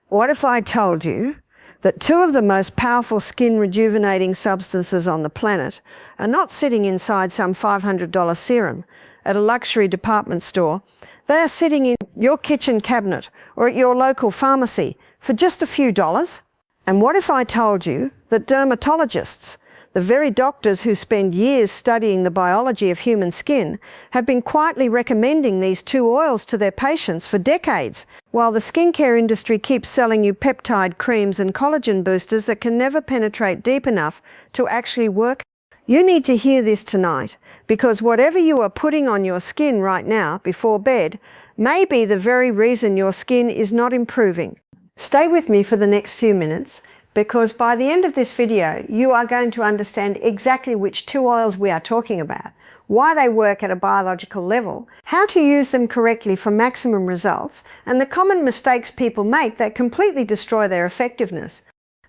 What if I told you that two of the most powerful skin rejuvenating substances on the planet are not sitting inside some $500 serum at a luxury department store? They are sitting in your kitchen cabinet or at your local pharmacy for just a few dollars. And what if I told you that dermatologists, the very doctors who spend years studying the biology of human skin, have been quietly recommending these two oils to their patients for decades, while the skincare industry keeps selling you peptide creams and collagen boosters that can never penetrate deep enough to actually work? You need to hear this tonight, because whatever you are putting on your skin right now before bed may be the very reason your skin is not improving. Stay with me for the next few minutes, because by the end of this video, you are going to understand exactly which two oils we are talking about, why they work at a biological level, how to use them correctly for maximum results, and the common mistakes people make that completely destroy their effectiveness.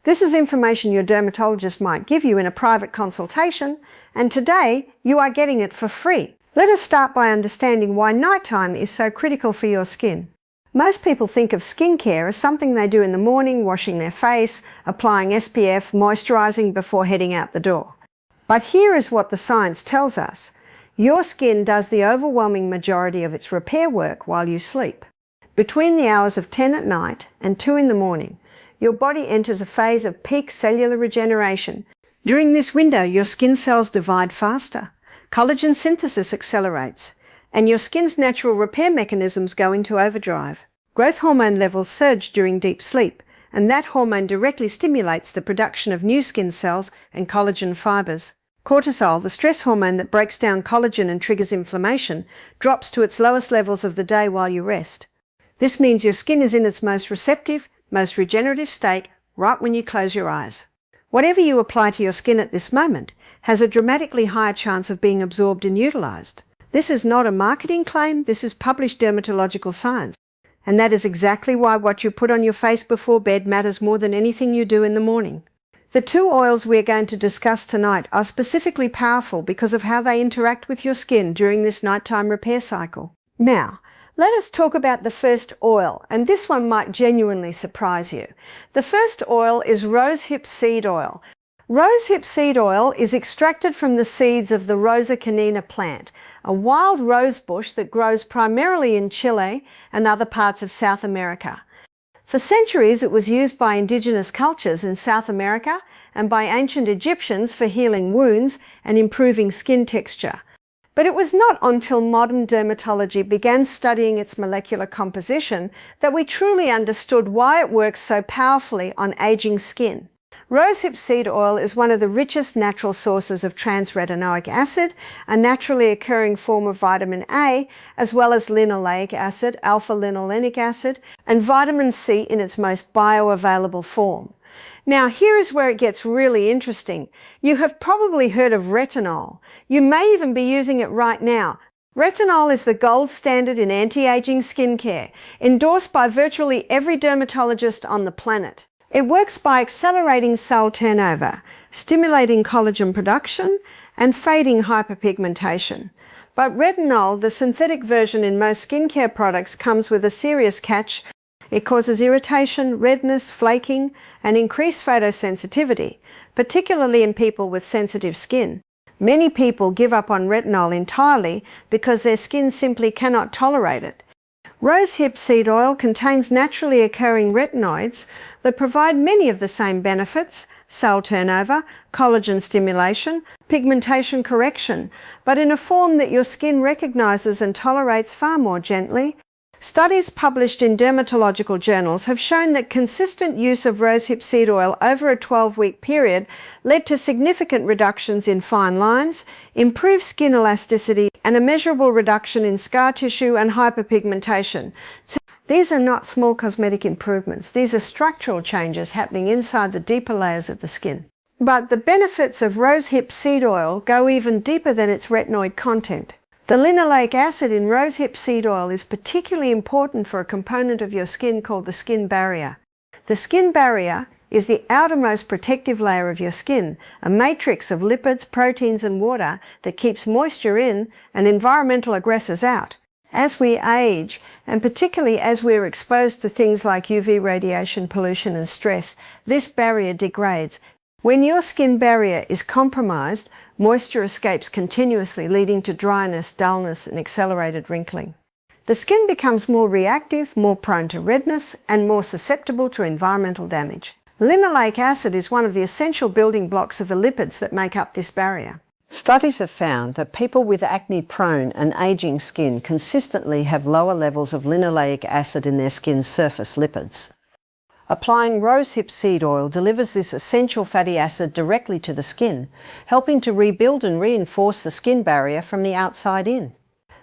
This is information your dermatologist might give you in a private consultation, and today you are getting it for free. Let us start by understanding why nighttime is so critical for your skin. Most people think of skincare as something they do in the morning, washing their face, applying SPF, moisturizing before heading out the door. But here is what the science tells us. Your skin does the overwhelming majority of its repair work while you sleep. Between the hours of 10 at night and 2 in the morning, your body enters a phase of peak cellular regeneration. During this window, your skin cells divide faster, collagen synthesis accelerates, and your skin's natural repair mechanisms go into overdrive. Growth hormone levels surge during deep sleep, and that hormone directly stimulates the production of new skin cells and collagen fibers. Cortisol, the stress hormone that breaks down collagen and triggers inflammation, drops to its lowest levels of the day while you rest. This means your skin is in its most receptive, most regenerative state right when you close your eyes. Whatever you apply to your skin at this moment has a dramatically higher chance of being absorbed and utilized. This is not a marketing claim, this is published dermatological science. And that is exactly why what you put on your face before bed matters more than anything you do in the morning. The two oils we are going to discuss tonight are specifically powerful because of how they interact with your skin during this nighttime repair cycle. Now, let us talk about the first oil, and this one might genuinely surprise you. The first oil is rosehip seed oil. Rosehip seed oil is extracted from the seeds of the Rosa canina plant, a wild rose bush that grows primarily in Chile and other parts of South America. For centuries, it was used by indigenous cultures in South America and by ancient Egyptians for healing wounds and improving skin texture. But it was not until modern dermatology began studying its molecular composition that we truly understood why it works so powerfully on aging skin. Rosehip seed oil is one of the richest natural sources of trans-retinoic acid, a naturally occurring form of vitamin A, as well as linoleic acid, alpha-linolenic acid, and vitamin C in its most bioavailable form. Now, here is where it gets really interesting. You have probably heard of retinol. You may even be using it right now. Retinol is the gold standard in anti-aging skincare, endorsed by virtually every dermatologist on the planet. It works by accelerating cell turnover, stimulating collagen production, and fading hyperpigmentation. But retinol, the synthetic version in most skincare products, comes with a serious catch. It causes irritation, redness, flaking, and increased photosensitivity, particularly in people with sensitive skin. Many people give up on retinol entirely because their skin simply cannot tolerate it. Rosehip seed oil contains naturally occurring retinoids that provide many of the same benefits: cell turnover, collagen stimulation, pigmentation correction, but in a form that your skin recognizes and tolerates far more gently. Studies published in dermatological journals have shown that consistent use of rosehip seed oil over a 12-week period led to significant reductions in fine lines, improved skin elasticity, and a measurable reduction in scar tissue and hyperpigmentation. So these are not small cosmetic improvements. These are structural changes happening inside the deeper layers of the skin. But the benefits of rosehip seed oil go even deeper than its retinoid content. The linoleic acid in rosehip seed oil is particularly important for a component of your skin called the skin barrier. The skin barrier is the outermost protective layer of your skin, a matrix of lipids, proteins, and water that keeps moisture in and environmental aggressors out. As we age, and particularly as we're exposed to things like UV radiation, pollution and stress, this barrier degrades. When your skin barrier is compromised, moisture escapes continuously, leading to dryness, dullness and accelerated wrinkling. The skin becomes more reactive, more prone to redness and more susceptible to environmental damage. Linoleic acid is one of the essential building blocks of the lipids that make up this barrier. Studies have found that people with acne-prone and aging skin consistently have lower levels of linoleic acid in their skin's surface lipids. Applying rosehip seed oil delivers this essential fatty acid directly to the skin, helping to rebuild and reinforce the skin barrier from the outside in.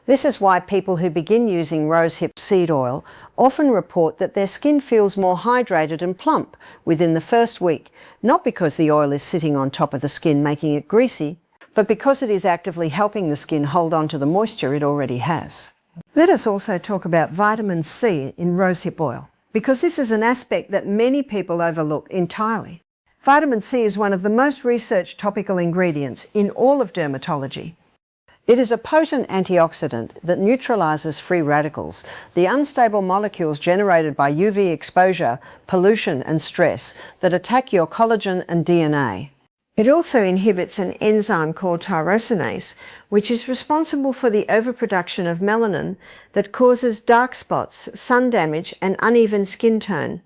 This is why people who begin using rosehip seed oil often report that their skin feels more hydrated and plump within the first week, not because the oil is sitting on top of the skin making it greasy, but because it is actively helping the skin hold on to the moisture it already has. Let us also talk about vitamin C in rosehip oil, because this is an aspect that many people overlook entirely. Vitamin C is one of the most researched topical ingredients in all of dermatology. It is a potent antioxidant that neutralizes free radicals, the unstable molecules generated by UV exposure, pollution and stress that attack your collagen and DNA. It also inhibits an enzyme called tyrosinase, which is responsible for the overproduction of melanin that causes dark spots, sun damage and uneven skin tone.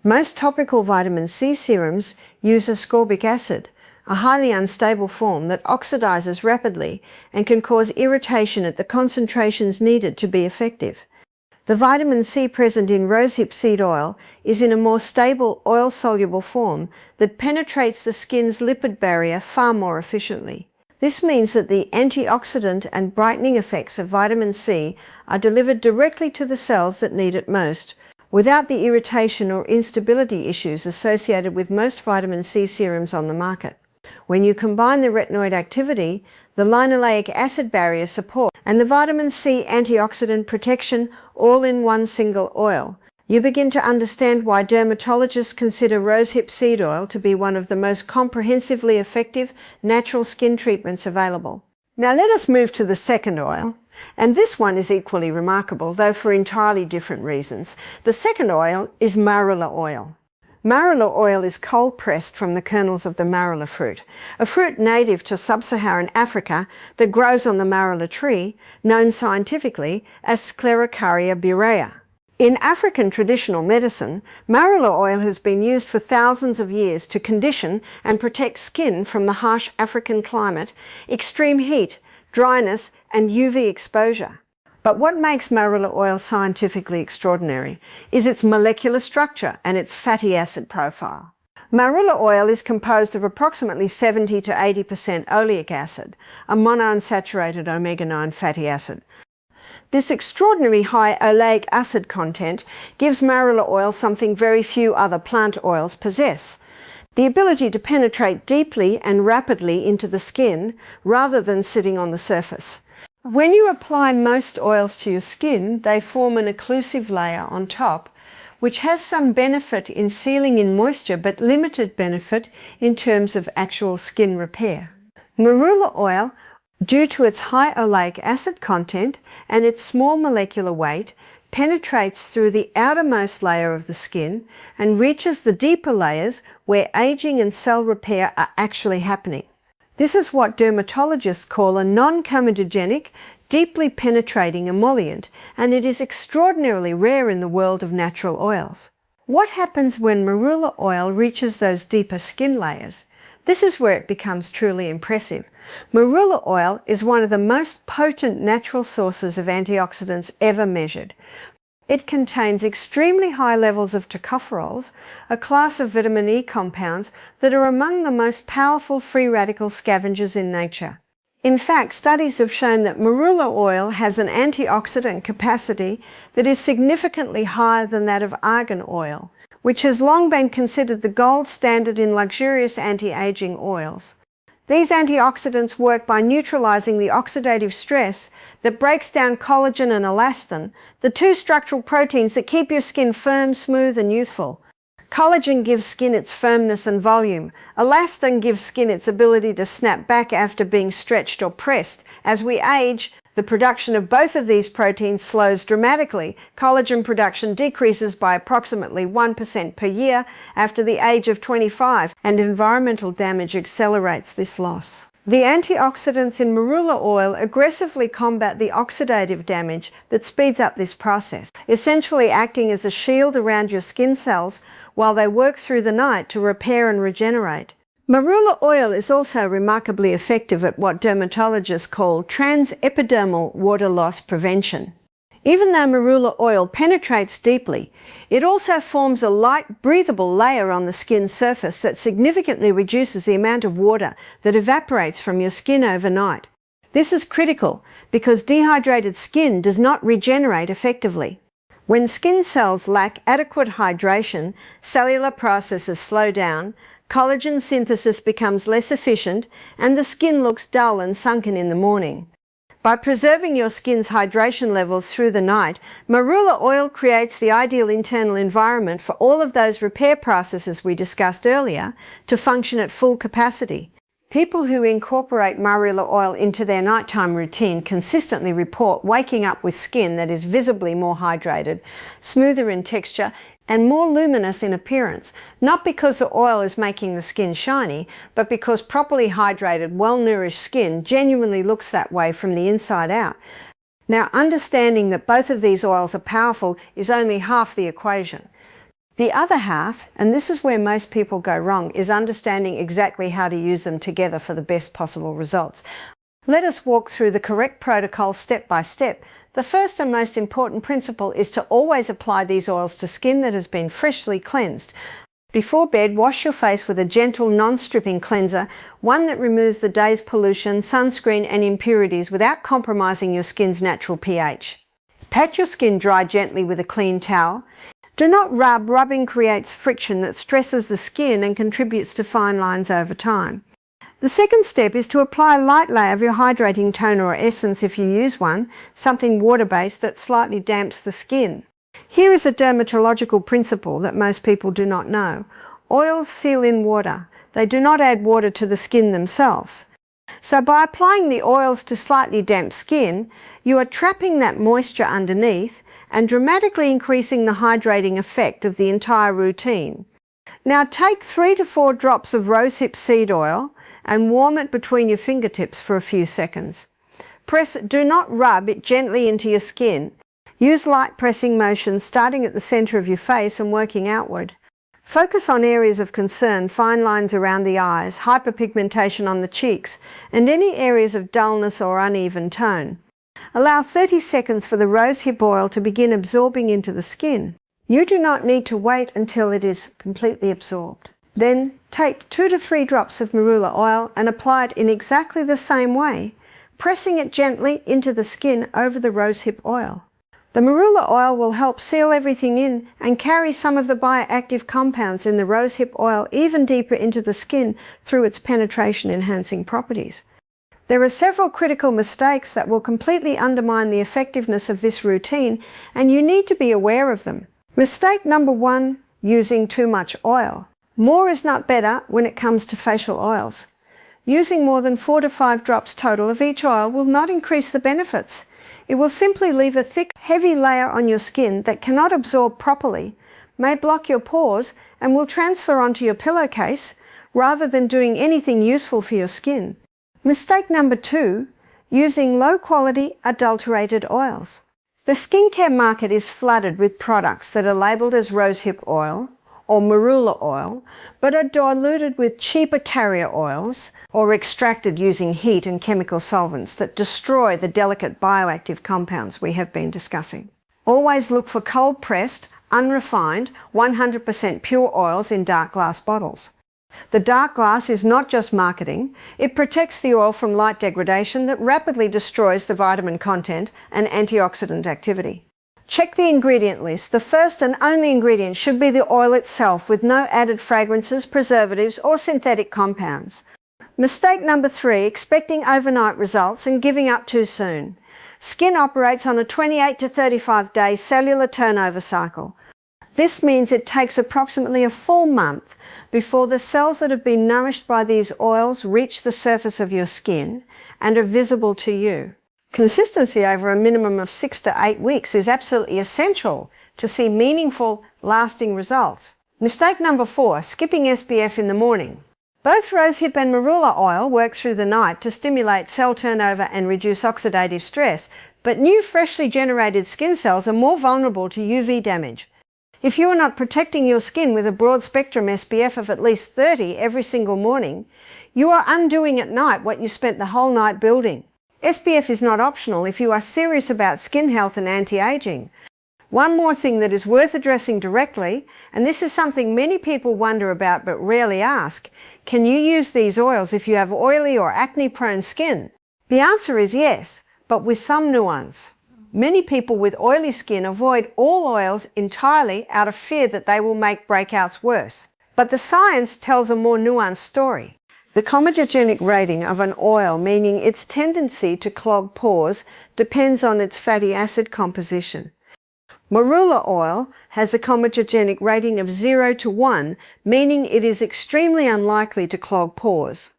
Most topical vitamin C serums use ascorbic acid, a highly unstable form that oxidizes rapidly and can cause irritation at the concentrations needed to be effective. The vitamin C present in rosehip seed oil is in a more stable oil-soluble form that penetrates the skin's lipid barrier far more efficiently. This means that the antioxidant and brightening effects of vitamin C are delivered directly to the cells that need it most, without the irritation or instability issues associated with most vitamin C serums on the market. When you combine the retinoid activity, the linoleic acid barrier support, and the vitamin C antioxidant protection all in one single oil, you begin to understand why dermatologists consider rosehip seed oil to be one of the most comprehensively effective natural skin treatments available. Now let us move to the second oil, and this one is equally remarkable, though for entirely different reasons. The second oil is Marula oil. Marula oil is cold pressed from the kernels of the marula fruit, a fruit native to sub-Saharan Africa that grows on the marula tree, known scientifically as Sclerocarya burea. In African traditional medicine, marula oil has been used for thousands of years to condition and protect skin from the harsh African climate, extreme heat, dryness, and UV exposure. But what makes marula oil scientifically extraordinary is its molecular structure and its fatty acid profile. Marula oil is composed of approximately 70 to 80% oleic acid, a monounsaturated omega-9 fatty acid. This extraordinary high oleic acid content gives marula oil something very few other plant oils possess: the ability to penetrate deeply and rapidly into the skin rather than sitting on the surface. When you apply most oils to your skin, they form an occlusive layer on top, which has some benefit in sealing in moisture but limited benefit in terms of actual skin repair. Marula oil, due to its high oleic acid content and its small molecular weight, penetrates through the outermost layer of the skin and reaches the deeper layers where aging and cell repair are actually happening. This is what dermatologists call a non-comedogenic, deeply penetrating emollient, and it is extraordinarily rare in the world of natural oils. What happens when marula oil reaches those deeper skin layers? This is where it becomes truly impressive. Marula oil is one of the most potent natural sources of antioxidants ever measured. It contains extremely high levels of tocopherols, a class of vitamin E compounds that are among the most powerful free radical scavengers in nature. In fact, studies have shown that marula oil has an antioxidant capacity that is significantly higher than that of argan oil, which has long been considered the gold standard in luxurious anti-aging oils. These antioxidants work by neutralizing the oxidative stress that breaks down collagen and elastin, the two structural proteins that keep your skin firm, smooth, and youthful. Collagen gives skin its firmness and volume. Elastin gives skin its ability to snap back after being stretched or pressed. As we age, The production of both of these proteins slows dramatically. Collagen production decreases by approximately 1% per year after the age of 25, and environmental damage accelerates this loss. The antioxidants in marula oil aggressively combat the oxidative damage that speeds up this process, essentially acting as a shield around your skin cells while they work through the night to repair and regenerate. Marula oil is also remarkably effective at what dermatologists call transepidermal water loss prevention. Even though marula oil penetrates deeply, it also forms a light, breathable layer on the skin's surface that significantly reduces the amount of water that evaporates from your skin overnight. This is critical because dehydrated skin does not regenerate effectively. When skin cells lack adequate hydration, cellular processes slow down, collagen synthesis becomes less efficient, and the skin looks dull and sunken in the morning. By preserving your skin's hydration levels through the night, marula oil creates the ideal internal environment for all of those repair processes we discussed earlier to function at full capacity. People who incorporate marula oil into their nighttime routine consistently report waking up with skin that is visibly more hydrated, smoother in texture, and more luminous in appearance, not because the oil is making the skin shiny, but because properly hydrated, well-nourished skin genuinely looks that way from the inside out. Now, understanding that both of these oils are powerful is only half the equation. The other half, and this is where most people go wrong, is understanding exactly how to use them together for the best possible results. Let us walk through the correct protocol step by step. The first and most important principle is to always apply these oils to skin that has been freshly cleansed. Before bed, wash your face with a gentle, non-stripping cleanser, one that removes the day's pollution, sunscreen, and impurities without compromising your skin's natural pH. Pat your skin dry gently with a clean towel. Do not rub. Rubbing creates friction that stresses the skin and contributes to fine lines over time. The second step is to apply a light layer of your hydrating toner or essence if you use one, something water-based that slightly damps the skin. Here is a dermatological principle that most people do not know. Oils seal in water. They do not add water to the skin themselves. So by applying the oils to slightly damp skin, you are trapping that moisture underneath and dramatically increasing the hydrating effect of the entire routine. Now take 3 to 4 drops of rosehip seed oil and warm it between your fingertips for a few seconds. Do not rub it gently into your skin. Use light pressing motions starting at the center of your face and working outward. Focus on areas of concern, fine lines around the eyes, hyperpigmentation on the cheeks, and any areas of dullness or uneven tone. Allow 30 seconds for the rosehip oil to begin absorbing into the skin. You do not need to wait until it is completely absorbed. Then take 2 to 3 drops of marula oil and apply it in exactly the same way, pressing it gently into the skin over the rosehip oil. The marula oil will help seal everything in and carry some of the bioactive compounds in the rosehip oil even deeper into the skin through its penetration-enhancing properties. There are several critical mistakes that will completely undermine the effectiveness of this routine, and you need to be aware of them. Mistake number 1, using too much oil. More is not better when it comes to facial oils. Using more than 4 to 5 drops total of each oil will not increase the benefits. It will simply leave a thick, heavy layer on your skin that cannot absorb properly, may block your pores, and will transfer onto your pillowcase rather than doing anything useful for your skin. Mistake number 2, using low-quality, adulterated oils. The skincare market is flooded with products that are labelled as rosehip oil or marula oil, but are diluted with cheaper carrier oils or extracted using heat and chemical solvents that destroy the delicate bioactive compounds we have been discussing. Always look for cold-pressed, unrefined, 100% pure oils in dark glass bottles. The dark glass is not just marketing, it protects the oil from light degradation that rapidly destroys the vitamin content and antioxidant activity. Check the ingredient list. The first and only ingredient should be the oil itself with no added fragrances, preservatives or synthetic compounds. Mistake number 3, expecting overnight results and giving up too soon. Skin operates on a 28 to 35 day cellular turnover cycle. This means it takes approximately a full month before the cells that have been nourished by these oils reach the surface of your skin and are visible to you. Consistency over a minimum of 6 to 8 weeks is absolutely essential to see meaningful, lasting results. Mistake number 4, skipping SPF in the morning. Both Rosehip and Marula oil work through the night to stimulate cell turnover and reduce oxidative stress, but new freshly generated skin cells are more vulnerable to UV damage. If you are not protecting your skin with a broad spectrum SPF of at least 30 every single morning, you are undoing at night what you spent the whole night building. SPF is not optional if you are serious about skin health and anti-aging. One more thing that is worth addressing directly, and this is something many people wonder about but rarely ask, can you use these oils if you have oily or acne-prone skin? The answer is yes, but with some nuance. Many people with oily skin avoid all oils entirely out of fear that they will make breakouts worse. But the science tells a more nuanced story. The comedogenic rating of an oil, meaning its tendency to clog pores, depends on its fatty acid composition. Marula oil has a comedogenic rating of 0 to 1, meaning it is extremely unlikely to clog pores.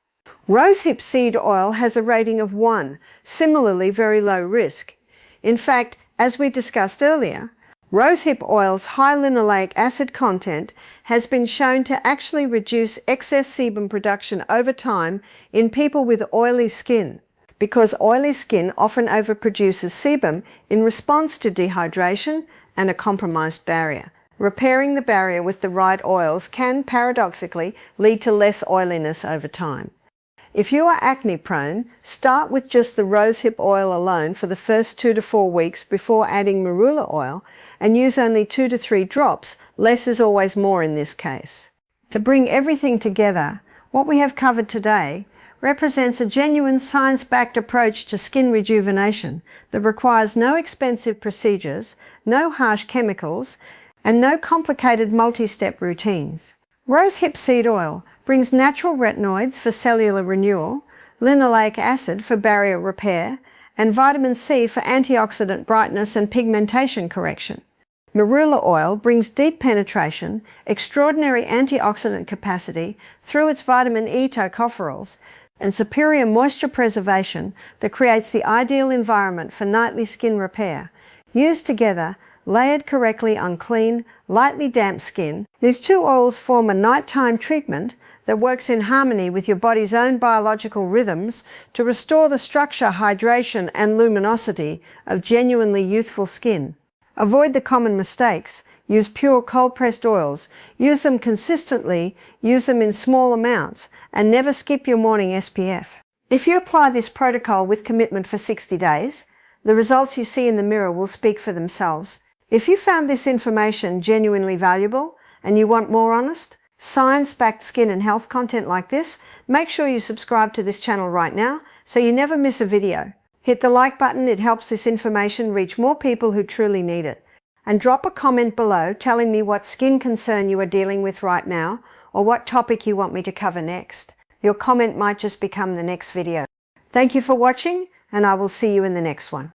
Rosehip seed oil has a rating of 1, similarly very low risk. In fact, as we discussed earlier, Rosehip oil's high linoleic acid content has been shown to actually reduce excess sebum production over time in people with oily skin, because oily skin often overproduces sebum in response to dehydration and a compromised barrier. Repairing the barrier with the right oils can, paradoxically, lead to less oiliness over time. If you are acne prone, start with just the rosehip oil alone for the first 2 to 4 weeks before adding marula oil, and use only 2 to 3 drops. Less is always more in this case. To bring everything together, what we have covered today represents a genuine science-backed approach to skin rejuvenation that requires no expensive procedures, no harsh chemicals, and no complicated multi-step routines. Rosehip seed oil brings natural retinoids for cellular renewal, linoleic acid for barrier repair, and vitamin C for antioxidant brightness and pigmentation correction. Marula oil brings deep penetration, extraordinary antioxidant capacity through its vitamin E tocopherols, and superior moisture preservation that creates the ideal environment for nightly skin repair. Used together, layered correctly on clean, lightly damp skin, these two oils form a nighttime treatment that works in harmony with your body's own biological rhythms to restore the structure, hydration, and luminosity of genuinely youthful skin. Avoid the common mistakes. Use pure cold-pressed oils. Use them consistently, use them in small amounts, and never skip your morning SPF. If you apply this protocol with commitment for 60 days, the results you see in the mirror will speak for themselves. If you found this information genuinely valuable and you want more honest, science-backed skin and health content like this, make sure you subscribe to this channel right now so you never miss a video. Hit the like button, it helps this information reach more people who truly need it. And drop a comment below telling me what skin concern you are dealing with right now or what topic you want me to cover next. Your comment might just become the next video. Thank you for watching, and I will see you in the next one.